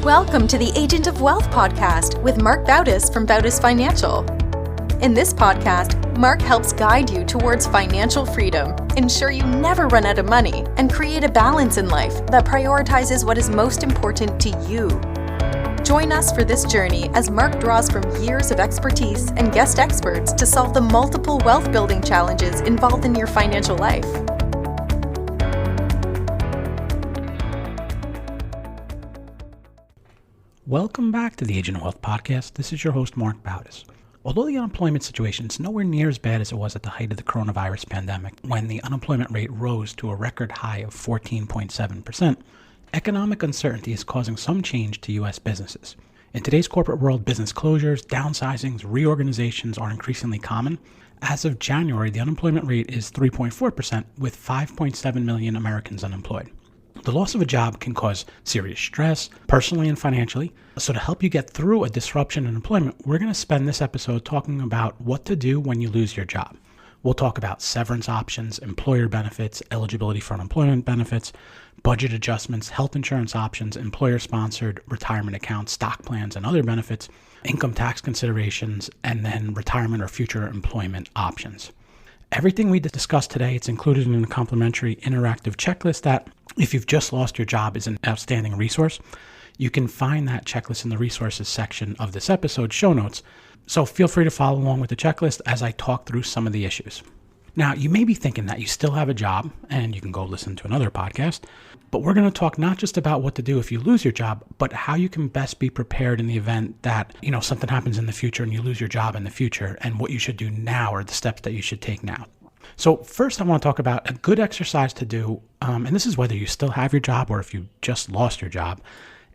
Welcome to the Agent of Wealth podcast with Marc Bautis from Bautis Financial. In this podcast, Marc helps guide you towards financial freedom, ensure you never run out of money, and create a balance in life that prioritizes what is most important to you. Join us for this journey as Marc draws from years of expertise and guest experts to solve the multiple wealth building challenges involved in your financial life. Welcome back to the Agent of Wealth podcast. This is your host, Marc Bautis. Although the unemployment situation is nowhere near as bad as it was at the height of the coronavirus pandemic, when the unemployment rate rose to a record high of 14.7%, economic uncertainty is causing some change to U.S. businesses. In today's corporate world, business closures, downsizings, reorganizations are increasingly common. As of January, the unemployment rate is 3.4%, with 5.7 million Americans unemployed. The loss of a job can cause serious stress, personally and financially. So to help you get through a disruption in employment, we're going to spend this episode talking about what to do when you lose your job. We'll talk about severance options, employer benefits, eligibility for unemployment benefits, budget adjustments, health insurance options, employer-sponsored retirement accounts, stock plans, and other benefits, income tax considerations, and then retirement or future employment options. Everything we discussed today, it's included in a complimentary interactive checklist that, if you've just lost your job, is an outstanding resource. You can find that checklist in the resources section of this episode's show notes. So feel free to follow along with the checklist as I talk through some of the issues. Now, you may be thinking that you still have a job, and you can go listen to another podcast, but we're going to talk not just about what to do if you lose your job, but how you can best be prepared in the event that, something happens in the future and you lose your job in the future, and what you should do now or the steps that you should take now. So first, I want to talk about a good exercise to do, and this is whether you still have your job or if you just lost your job,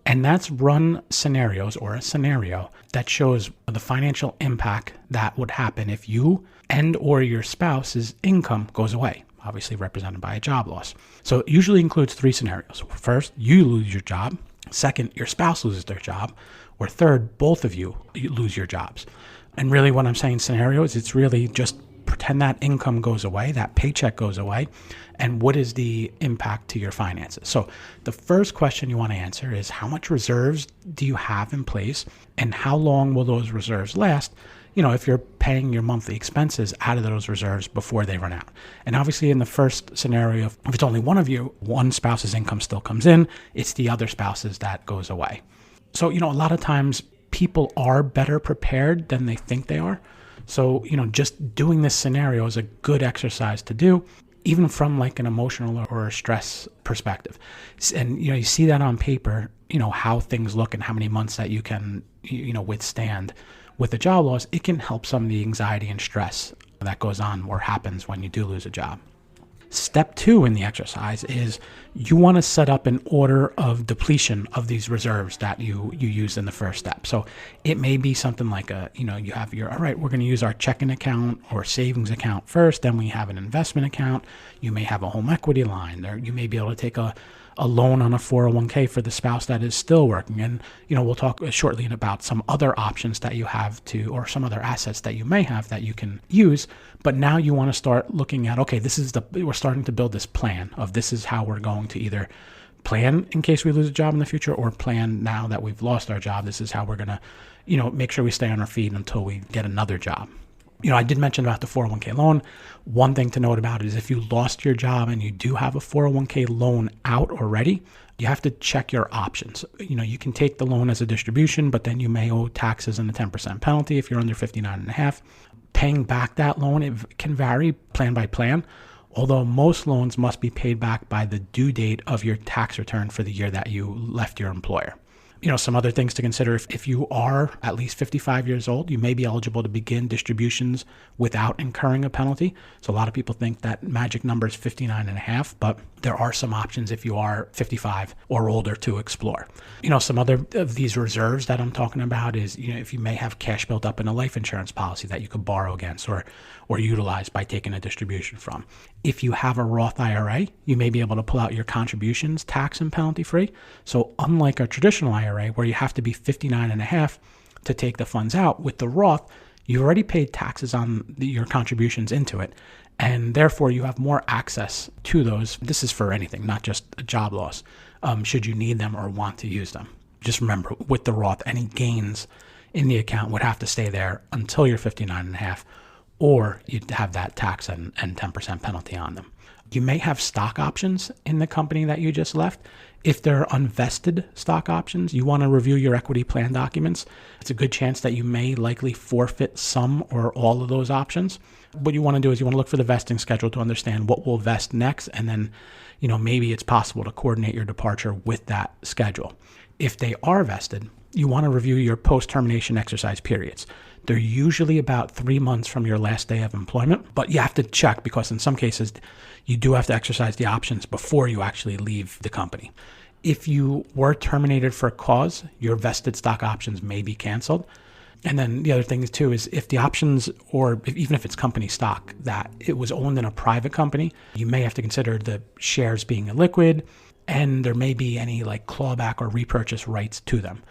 and that's run scenarios or a scenario that shows the financial impact that would happen if you and or your spouse's income goes away, obviously represented by a job loss. So it usually includes three scenarios. First, you lose your job. Second, your spouse loses their job. Or third, both of you lose your jobs. And really when I'm saying scenarios, it's really just pretend that income goes away, that paycheck goes away, and what is the impact to your finances? So the first question you want to answer is, how much reserves do you have in place, and how long will those reserves last? If you're paying your monthly expenses out of those reserves before they run out. And obviously in the first scenario, if it's only one of you, one spouse's income still comes in, it's the other spouse's that goes away. So, a lot of times people are better prepared than they think they are. So, just doing this scenario is a good exercise to do, even from like an emotional or a stress perspective. And, you see that on paper, how things look and how many months that you can, withstand with a job loss. It can help some of the anxiety and stress that goes on or happens when you do lose a job. Step 2 in the exercise is you want to set up an order of depletion of these reserves that you used in the first step. So it may be something like you have all right, we're going to use our checking account or savings account first, then we have an investment account. You may have a home equity line, or you may be able to take a loan on a 401k for the spouse that is still working. And, we'll talk shortly about some other options that you have or some other assets that you may have that you can use. But now you want to start looking at, okay, we're starting to build this plan of this is how we're going to either plan in case we lose a job in the future, or plan now that we've lost our job. This is how we're going to, make sure we stay on our feet until we get another job. I did mention about the 401k loan. One thing to note about it is if you lost your job and you do have a 401k loan out already, you have to check your options. You can take the loan as a distribution, but then you may owe taxes and a 10% penalty if you're under 59.5. Paying back that loan, it can vary plan by plan, although most loans must be paid back by the due date of your tax return for the year that you left your employer. Some other things to consider. If you are at least 55 years old, you may be eligible to begin distributions without incurring a penalty. So a lot of people think that magic number is 59.5, but there are some options if you are 55 or older to explore. Some other of these reserves that I'm talking about is, if you may have cash built up in a life insurance policy that you could borrow against or utilize by taking a distribution from. If you have a Roth IRA, you may be able to pull out your contributions tax and penalty free. So unlike a traditional IRA where you have to be 59.5 to take the funds out, with the Roth, you've already paid taxes on your contributions into it. And therefore you have more access to those. This is for anything, not just a job loss, should you need them or want to use them. Just remember, with the Roth, any gains in the account would have to stay there until you're 59 and a half, or you'd have that tax and 10% penalty on them. You may have stock options in the company that you just left. If they're unvested stock options, you want to review your equity plan documents. It's a good chance that you may likely forfeit some or all of those options. What you want to do is you want to look for the vesting schedule to understand what will vest next, and then, maybe it's possible to coordinate your departure with that schedule. If they are vested, you want to review your post-termination exercise periods. They're usually about 3 months from your last day of employment, but you have to check because in some cases you do have to exercise the options before you actually leave the company. If you were terminated for a cause, your vested stock options may be canceled. And then the other thing too is if the options, or even if it's company stock, that it was owned in a private company, you may have to consider the shares being illiquid, and there may be any clawback or repurchase rights to them.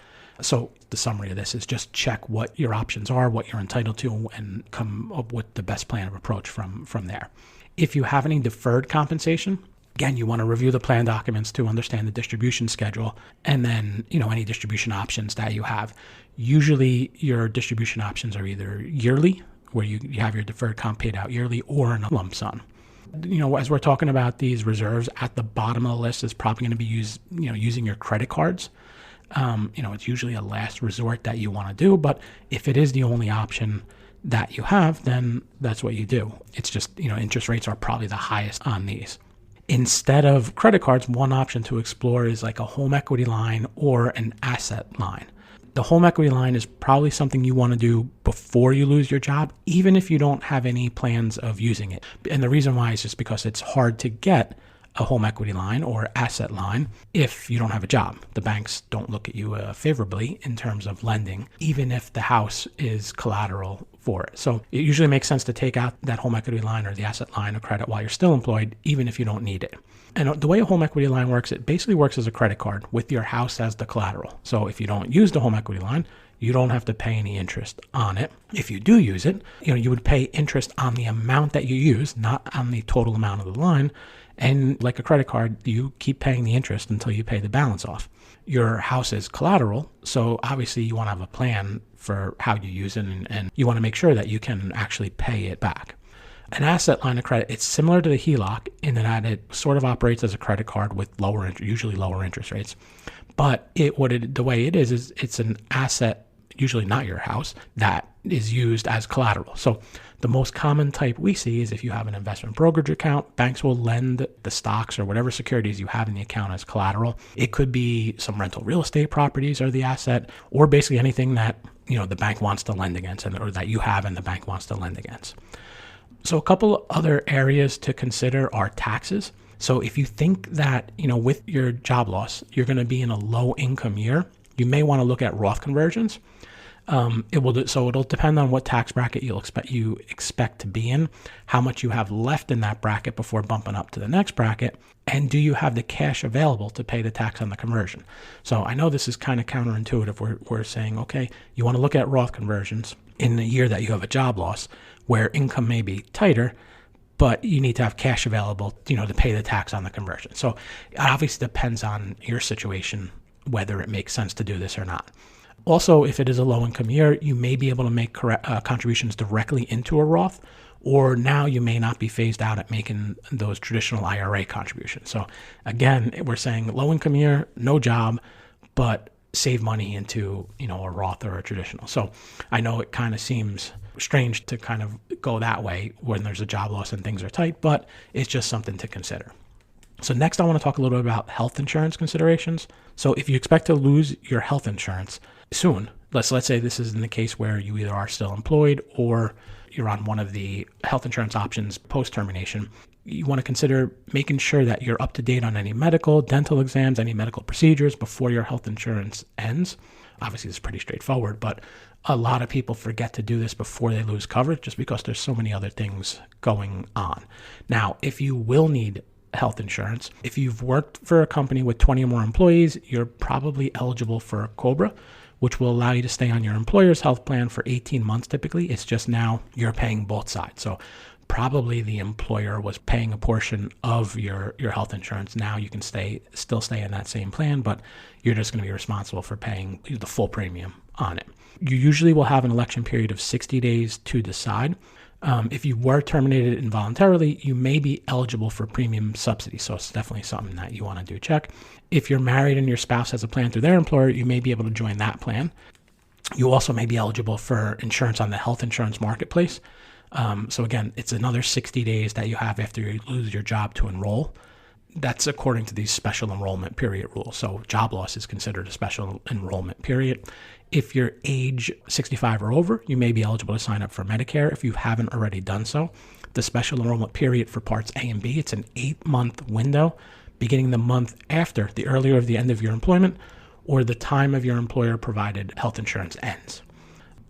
So the summary of this is just check what your options are, what you're entitled to, and come up with the best plan of approach from there. If you have any deferred compensation, again, you want to review the plan documents to understand the distribution schedule, and then, any distribution options that you have. Usually your distribution options are either yearly, where you have your deferred comp paid out yearly, or in a lump sum. As we're talking about these reserves, at the bottom of the list is probably going to be using your credit cards. It's usually a last resort that you want to do, but if it is the only option that you have, then that's what you do. It's just, interest rates are probably the highest on these. Instead of credit cards, one option to explore is like a home equity line or an asset line. The home equity line is probably something you want to do before you lose your job, even if you don't have any plans of using it. And the reason why is just because it's hard to get a home equity line or asset line if you don't have a job. The banks don't look at you favorably in terms of lending, even if the house is collateral for it. So it usually makes sense to take out that home equity line or the asset line of credit while you're still employed, even if you don't need it. And the way a home equity line works, it basically works as a credit card with your house as the collateral. So if you don't use the home equity line, you don't have to pay any interest on it. If you do use it, you would pay interest on the amount that you use, not on the total amount of the line. And like a credit card, you keep paying the interest until you pay the balance off. Your house is collateral, so obviously you want to have a plan for how you use it, and you want to make sure that you can actually pay it back. An asset line of credit, it's similar to the HELOC in that it sort of operates as a credit card with usually lower interest rates. But the way it is it's an asset, usually not your house, that is used as collateral. So the most common type we see is if you have an investment brokerage account, banks will lend the stocks or whatever securities you have in the account as collateral. It could be some rental real estate properties or the asset, or basically anything that the bank wants to lend against, or that you have and the bank wants to lend against. So a couple other areas to consider are taxes. So if you think that, with your job loss, you're going to be in a low income year, you may want to look at Roth conversions. It'll depend on what tax bracket you expect to be in, how much you have left in that bracket before bumping up to the next bracket, and do you have the cash available to pay the tax on the conversion. So I know this is kind of counterintuitive. We're saying, okay, you want to look at Roth conversions in the year that you have a job loss, where income may be tighter, but you need to have cash available, to pay the tax on the conversion. So it obviously depends on your situation, whether it makes sense to do this or not. Also, if it is a low-income year, you may be able to make contributions directly into a Roth, or now you may not be phased out at making those traditional IRA contributions. So again, we're saying low-income year, no job, but save money into, a Roth or a traditional. So I know it kind of seems strange to kind of go that way when there's a job loss and things are tight, but it's just something to consider. So next I want to talk a little bit about health insurance considerations. So if you expect to lose your health insurance soon, let's say this is in the case where you either are still employed or you're on one of the health insurance options post-termination, you want to consider making sure that you're up to date on any medical, dental exams, any medical procedures before your health insurance ends. Obviously, it's pretty straightforward, but a lot of people forget to do this before they lose coverage just because there's so many other things going on. Now, if you will need health insurance, if you've worked for a company with 20 or more employees, you're probably eligible for a COBRA, which will allow you to stay on your employer's health plan for 18 months typically. It's just now you're paying both sides. So probably the employer was paying a portion of your health insurance. Now you can still stay in that same plan, but you're just going to be responsible for paying the full premium on it. You usually will have an election period of 60 days to decide. If you were terminated involuntarily, you may be eligible for premium subsidy. So it's definitely something that you want to do check. If you're married and your spouse has a plan through their employer, you may be able to join that plan. You also may be eligible for insurance on the health insurance marketplace. So again, it's another 60 days that you have after you lose your job to enroll. That's according to these special enrollment period rules. So job loss is considered a special enrollment period. If you're age 65 or over, you may be eligible to sign up for Medicare if you haven't already done so. The special enrollment period for Parts A and B, it's an 8-month window beginning the month after the earlier of the end of your employment or the time of your employer provided health insurance ends.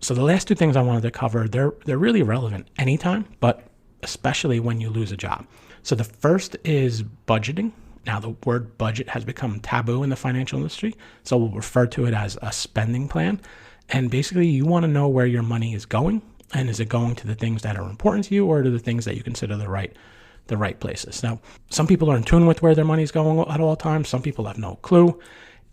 So the last two things I wanted to cover, they're really relevant anytime, but especially when you lose a job. So the first is budgeting. Now the word budget has become taboo in the financial industry, so we'll refer to it as a spending plan. And basically you want to know where your money is going, and is it going to the things that are important to you or to the things that you consider the right places. Now, some people are in tune with where their money is going at all times. Some people have no clue.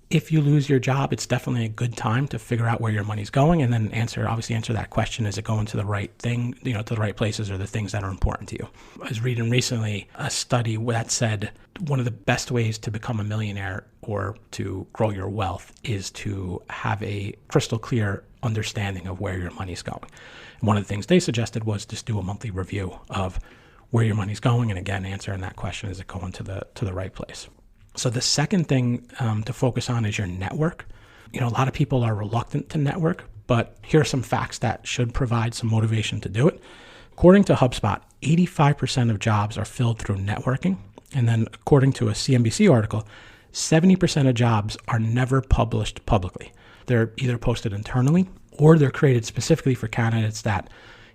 If you lose your job, it's definitely a good time to figure out where your money's going and then answer that question. Is it going to the right thing, to the right places or the things that are important to you? I was reading recently a study that said one of the best ways to become a millionaire or to grow your wealth is to have a crystal clear understanding of where your money's going. And one of the things they suggested was just do a monthly review of where your money's going. And again, answering that question, is it going to the right place? So the second thing to focus on is your network. A lot of people are reluctant to network, but here are some facts that should provide some motivation to do it. According to HubSpot, 85% of jobs are filled through networking. And then according to a CNBC article, 70% of jobs are never published publicly. They're either posted internally or they're created specifically for candidates that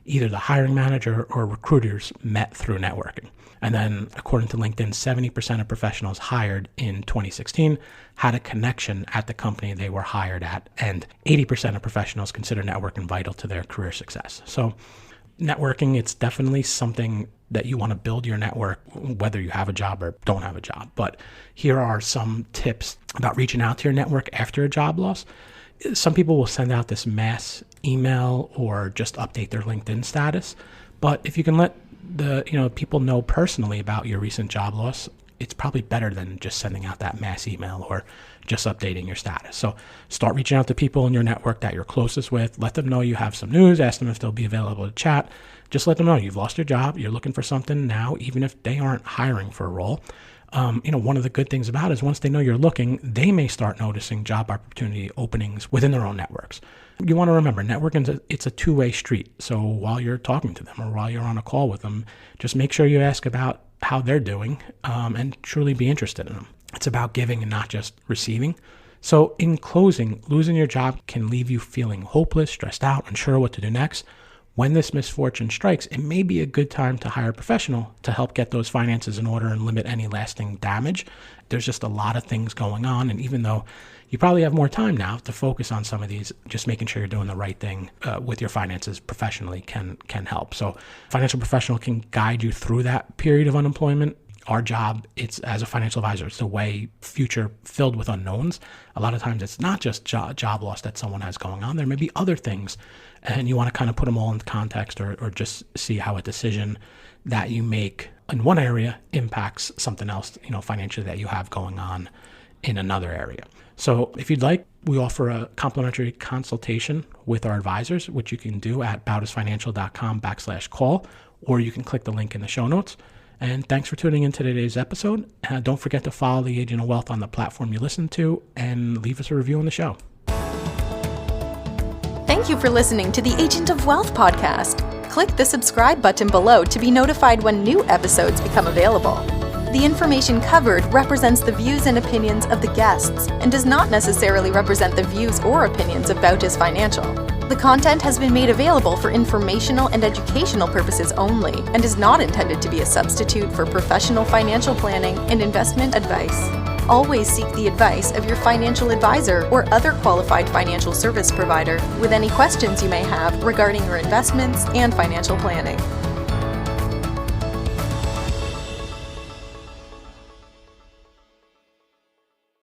either the hiring manager or recruiters met through networking. And then according to LinkedIn, 70% of professionals hired in 2016 had a connection at the company they were hired at. And 80% of professionals consider networking vital to their career success. So networking, it's definitely something that you want to build your network, whether you have a job or don't have a job. But here are some tips about reaching out to your network after a job loss. Some people will send out this mass email or just update their LinkedIn status. But if you can let the people know personally about your recent job loss, it's probably better than just sending out that mass email or just updating your status. So start reaching out to people in your network that you're closest with. Let them know you have some news. Ask them if they'll be available to chat. Just let them know you've lost your job. You're looking for something now, even if they aren't hiring for a role. One of the good things about it is once they know you're looking, they may start noticing job opportunity openings within their own networks. You want to remember, networking, it's a two-way street. So while you're talking to them or while you're on a call with them, just make sure you ask about how they're doing and truly be interested in them. It's about giving and not just receiving. So in closing, losing your job can leave you feeling hopeless, stressed out, unsure what to do next. When this misfortune strikes, it may be a good time to hire a professional to help get those finances in order and limit any lasting damage. There's just a lot of things going on. And even though you probably have more time now to focus on some of these, just making sure you're doing the right thing with your finances professionally can help. So financial professional can guide you through that period of unemployment. Our job, it's as a financial advisor, it's the way future filled with unknowns. A lot of times it's not just job loss that someone has going on. There may be other things, and you want to kind of put them all into context or just see how a decision that you make in one area impacts something else, financially that you have going on in another area. So if you'd like, we offer a complimentary consultation with our advisors, which you can do at bautisfinancial.com/call, or you can click the link in the show notes. And thanks for tuning in to today's episode. Don't forget to follow the Agent of Wealth on the platform you listen to and leave us a review on the show. Thank you for listening to the Agent of Wealth podcast. Click the subscribe button below to be notified when new episodes become available. The information covered represents the views and opinions of the guests and does not necessarily represent the views or opinions of Bautis Financial. The content has been made available for informational and educational purposes only and is not intended to be a substitute for professional financial planning and investment advice. Always seek the advice of your financial advisor or other qualified financial service provider with any questions you may have regarding your investments and financial planning.